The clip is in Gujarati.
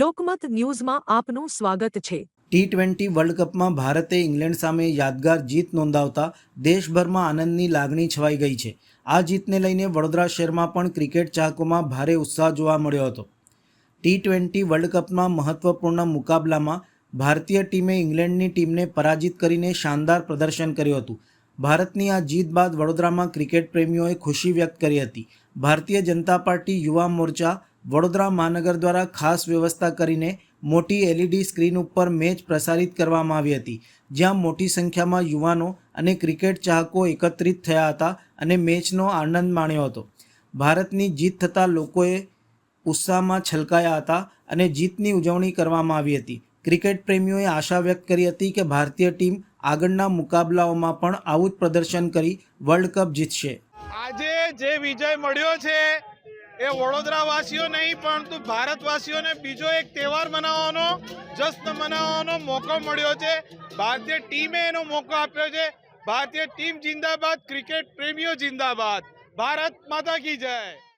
લોકમત ન્યૂઝમાં આપનું સ્વાગત છે। T20 વર્લ્ડ કપમાં ભારતે ઇંગ્લેન્ડ સામે યાદગાર જીત નોંધાવતા દેશભરમાં આનંદની લાગણી છવાઈ ગઈ છે। આ જીતને લઈને વડોદરા શહેરમાં પણ ક્રિકેટ ચાહકોમાં ભારે ઉત્સાહ જોવા મળ્યો હતો। T20 વર્લ્ડ કપમાં મહત્વપૂર્ણ મુકાબલામાં ભારતીય ટીમે ઇંગ્લેન્ડની ટીમને પરાજિત કરીને શાનદાર પ્રદર્શન કર્યું હતું। ભારતની આ જીત બાદ વડોદરામાં ક્રિકેટ પ્રેમીઓએ ખુશી વ્યક્ત કરી હતી। ભારતીય જનતા પાર્ટી યુવા મોરચા વડોદરા મહાનગર દ્વારા ખાસ વ્યવસ્થા કરીને મોટી LED સ્ક્રીન ઉપર મેચ પ્રસારિત કરવામાં આવી હતી, જ્યાં મોટી સંખ્યામાં યુવાનો અને ક્રિકેટ ચાહકો એકત્રિત થયા હતા અને મેચનો આનંદ માણ્યો હતો। ભારતની જીત થતાં લોકોએ ઉત્સાહમાં છલકાયા હતા અને જીતની ઉજવણી કરવામાં આવી હતી। ક્રિકેટ પ્રેમીઓએ આશા વ્યક્ત કરી હતી કે ભારતીય ટીમ આગળના મુકાબલાઓમાં પણ આવું જ પ્રદર્શન કરી વર્લ્ડ કપ જીતશે। આજે જે વિજય મળ્યો છે એ વડોદરાવાસીઓ નહીં પરંતુ ભારતવાસીઓને બીજો એક તહેવાર મનાવવાનો, જશ્ન મનાવવાનો મોકો મળ્યો છે। ભારતીય ટીમે એનો મોકો આપ્યો છે। ભારતીય ટીમ જિંદાબાદ, ક્રિકેટ પ્રેમીઓ જિંદાબાદ, ભારત માતા કી જય।